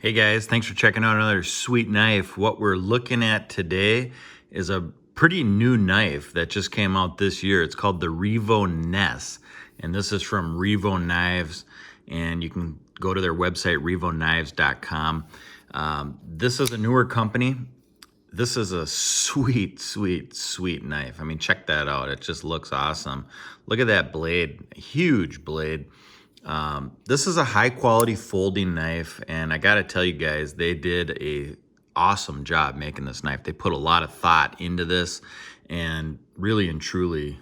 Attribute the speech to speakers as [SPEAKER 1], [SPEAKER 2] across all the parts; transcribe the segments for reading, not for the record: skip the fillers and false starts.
[SPEAKER 1] Hey guys, thanks for checking out another sweet knife. What we're looking at today is a pretty new knife that just came out this year. It's called the Revo Ness, and this is from Revo Knives, and you can go to their website, revoknives.com. This is a newer company. This is a sweet, sweet, sweet knife. I mean, check that out. It just looks awesome. Look at that blade, huge blade. This is a high quality folding knife, and I gotta tell you guys, they did a awesome job making this knife. They put a lot of thought into this, and really and truly,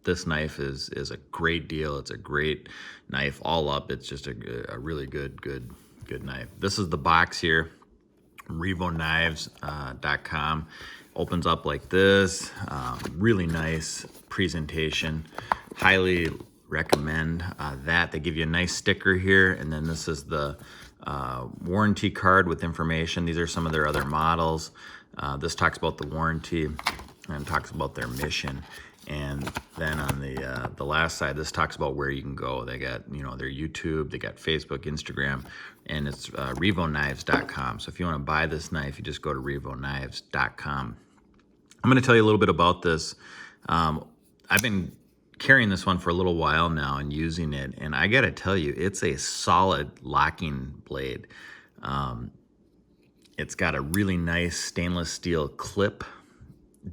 [SPEAKER 1] this knife is a great deal. It's a great knife all up. It's just a really good knife. This is the box here, revoknives.com. Opens up like this. Really nice presentation. Highly recommend that. They give you a nice sticker here, and then this is the warranty card with information. These are some of their other models. This talks about the warranty and talks about their mission. And then on the last side, this talks about where you can go. They got, you know, their YouTube, they got Facebook, Instagram, and it's revoknives.com. So if you want to buy this knife, you just go to revoknives.com. I'm going to tell you a little bit about this. I've been carrying this one for a little while now and using it, and I gotta tell you, it's a solid locking blade. It's got a really nice stainless steel clip,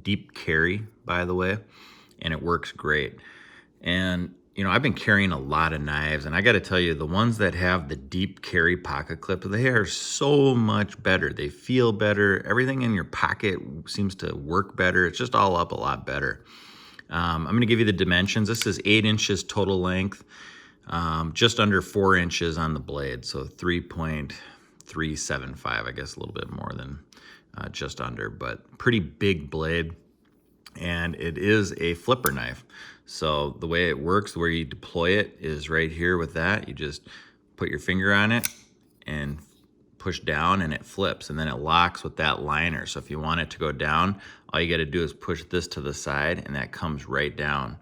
[SPEAKER 1] deep carry, by the way, and it works great. And you know, I've been carrying a lot of knives, and I gotta tell you, the ones that have the deep carry pocket clip, they are so much better. They feel better. Everything in your pocket seems to work better. It's just all up a lot better. I'm going to give you the dimensions. This is 8 inches total length, just under 4 inches on the blade, so 3.375, I guess a little bit more than just under, but pretty big blade, and it is a flipper knife. So the way it works, where you deploy it is right here with that. You just put your finger on it and push down, and it flips, and then it locks with that liner. So if you want it to go down, all you got to do is push this to the side, and that comes right down.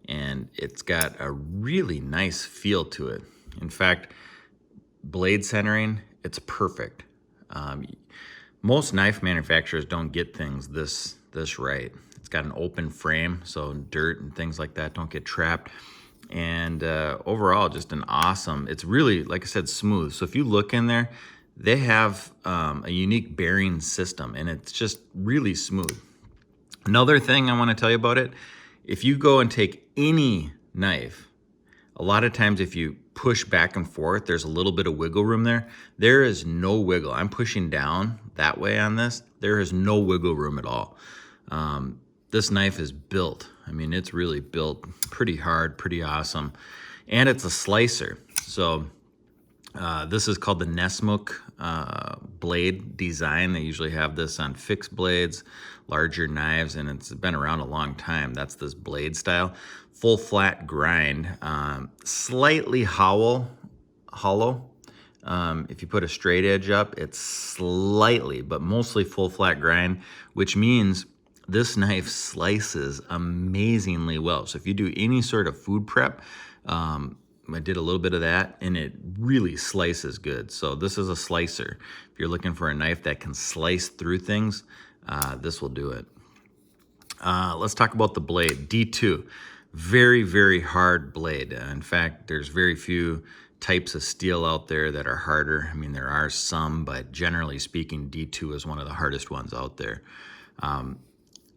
[SPEAKER 1] And it's got a really nice feel to it. In fact, blade centering, it's perfect. Most knife manufacturers don't get things this right. It's got an open frame, so dirt and things like that don't get trapped. And overall, just an awesome, it's really, like I said, smooth. So if you look in there, they have a unique bearing system, and it's just really smooth. Another thing I want to tell you about it, if you go and take any knife, a lot of times if you push back and forth, there's a little bit of wiggle room there. There is no wiggle. I'm pushing down that way on this. There is no wiggle room at all. This knife is built. I mean, it's really built pretty hard, pretty awesome. And it's a slicer. So this is called the Ness blade design. They usually have this on fixed blades, larger knives, and it's been around a long time. That's this blade style. Full flat grind, slightly hollow. If you put a straight edge up, it's slightly, but mostly full flat grind, which means this knife slices amazingly well. So if you do any sort of food prep, I did a little bit of that, and it really slices good. So this is a slicer. If you're looking for a knife that can slice through things, this will do it. Let's talk about the blade. D2, very, very hard blade. In fact, there's very few types of steel out there that are harder. I mean, there are some, but generally speaking, D2 is one of the hardest ones out there.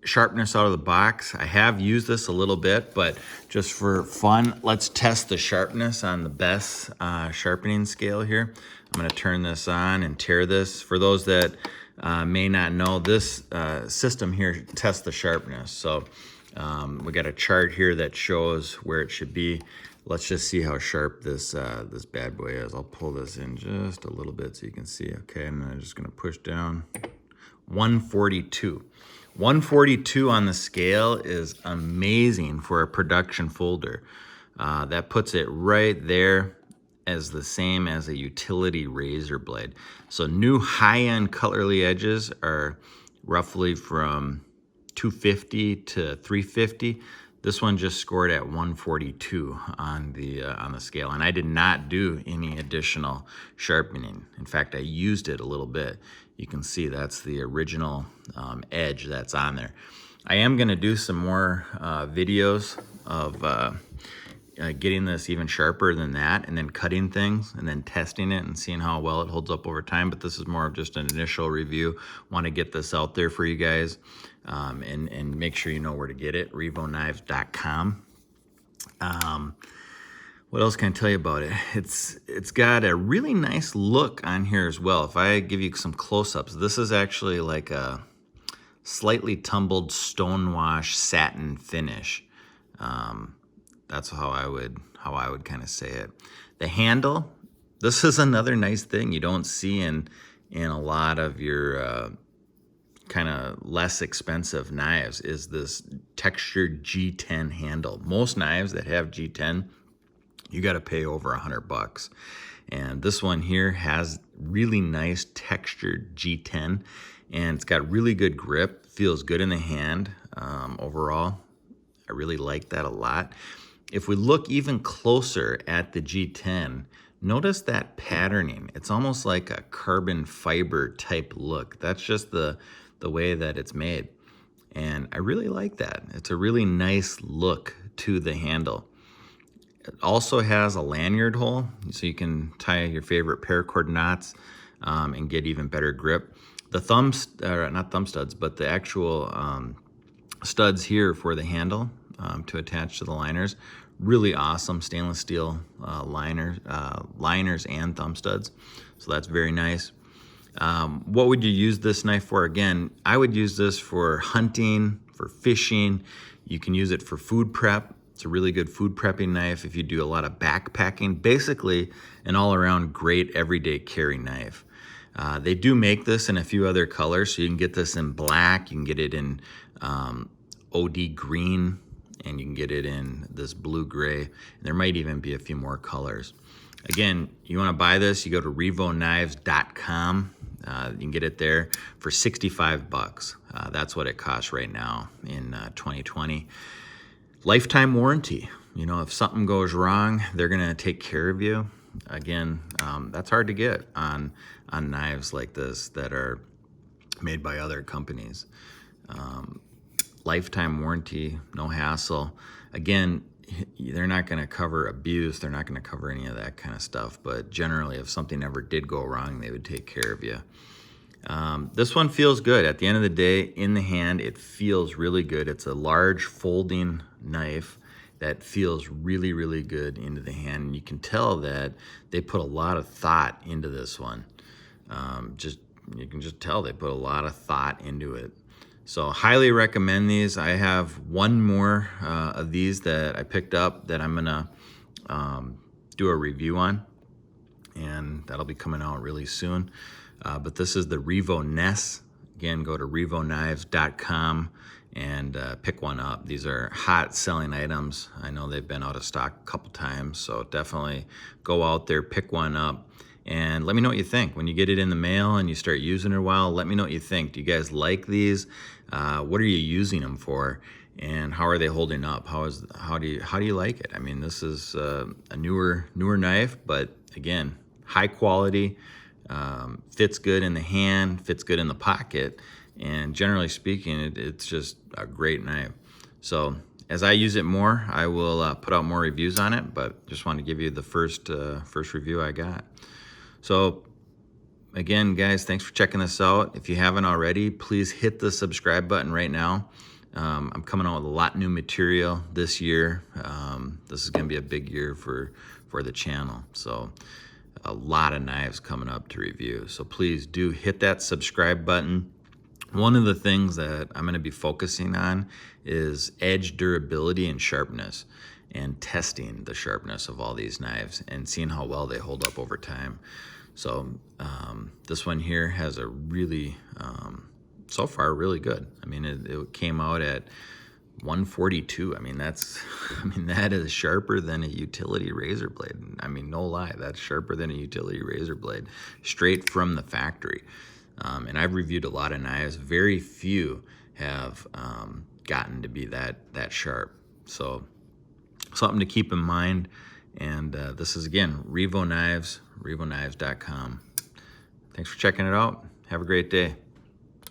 [SPEAKER 1] Sharpness out of the box. I have used this a little bit, but just for fun, let's test the sharpness on the best sharpening scale here. I'm going to turn this on and tear this. For those that may not know, this system here tests the sharpness. So we got a chart here that shows where it should be. Let's just see how sharp this this bad boy is. I'll pull this in just a little bit so you can see. Okay, and then I'm just going to push down. 142. 142 on the scale is amazing for a production folder. That puts it right there as the same as a utility razor blade. So new high-end colorly edges are roughly from 250 to 350. This one just scored at 142 on the scale, and I did not do any additional sharpening. In fact, I used it a little bit. You can see that's the original edge that's on there. I am going to do some more videos of getting this even sharper than that, and then cutting things and then testing it and seeing how well it holds up over time. But this is more of just an initial review. Want to get this out there for you guys, and make sure you know where to get it, revoknives.com. What else can I tell you about it? It's got a really nice look on here as well. If I give you some close-ups, this is actually like a slightly tumbled stonewash satin finish. That's how I would kind of say it. The handle, this is another nice thing you don't see in a lot of your kind of less expensive knives, is this textured G10 handle. Most knives that have G10, you got to pay over $100. And this one here has really nice textured G10, and it's got really good grip, feels good in the hand. Overall, I really like that a lot. If we look even closer at the G10, notice that patterning. It's almost like a carbon fiber type look. That's just the way that it's made. And I really like that. It's a really nice look to the handle. It also has a lanyard hole, so you can tie your favorite paracord knots and get even better grip. The not thumb studs, but the actual studs here for the handle to attach to the liners, really awesome stainless steel liners and thumb studs. So that's very nice. What would you use this knife for? Again, I would use this for hunting, for fishing. You can use it for food prep. It's a really good food prepping knife if you do a lot of backpacking. Basically, an all-around great everyday carry knife. They do make this in a few other colors, so you can get this in black, you can get it in OD green, and you can get it in this blue-gray. And there might even be a few more colors. Again, you want to buy this, you go to revoknives.com. You can get it there for $65. That's what it costs right now in 2020. Lifetime warranty. You know, if something goes wrong, they're going to take care of you. Again, that's hard to get on knives like this that are made by other companies. Lifetime warranty, no hassle. Again, they're not going to cover abuse. They're not going to cover any of that kind of stuff. But generally, if something ever did go wrong, they would take care of you. This one feels good. At the end of the day, in the hand, it feels really good. It's a large folding knife that feels really, really good into the hand. And you can tell that they put a lot of thought into this one. You can just tell they put a lot of thought into it. So highly recommend these. I have one more of these that I picked up that I'm gonna do a review on, and that'll be coming out really soon. But this is the Revo Ness. Again, go to revoknives.com and pick one up. These are hot selling items. I know they've been out of stock a couple times, so definitely go out there, pick one up, and let me know what you think. When you get it in the mail and you start using it a while, let me know what you think. Do you guys like these? What are you using them for? And how are they holding up? How do you like it? I mean, this is a newer knife, but again, high quality, fits good in the hand, fits good in the pocket, and generally speaking, it's just a great knife. So as I use it more, I will put out more reviews on it, but just want to give you the first review I got. So again, guys, thanks for checking this out. If you haven't already, please hit the subscribe button right now. I'm coming out with a lot new material this year. This is going to be a big year for the channel. So a lot of knives coming up to review. So please do hit that subscribe button. One of the things that I'm going to be focusing on is edge durability and sharpness, and testing the sharpness of all these knives and seeing how well they hold up over time. So this one here has a really, so far, really good. I mean, it came out at 142. I mean, that is sharper than a utility razor blade. I mean, no lie, that's sharper than a utility razor blade, straight from the factory. And I've reviewed a lot of knives. Very few have gotten to be that sharp. So something to keep in mind. And this is, again, Revo Knives, revoknives.com. Thanks for checking it out. Have a great day.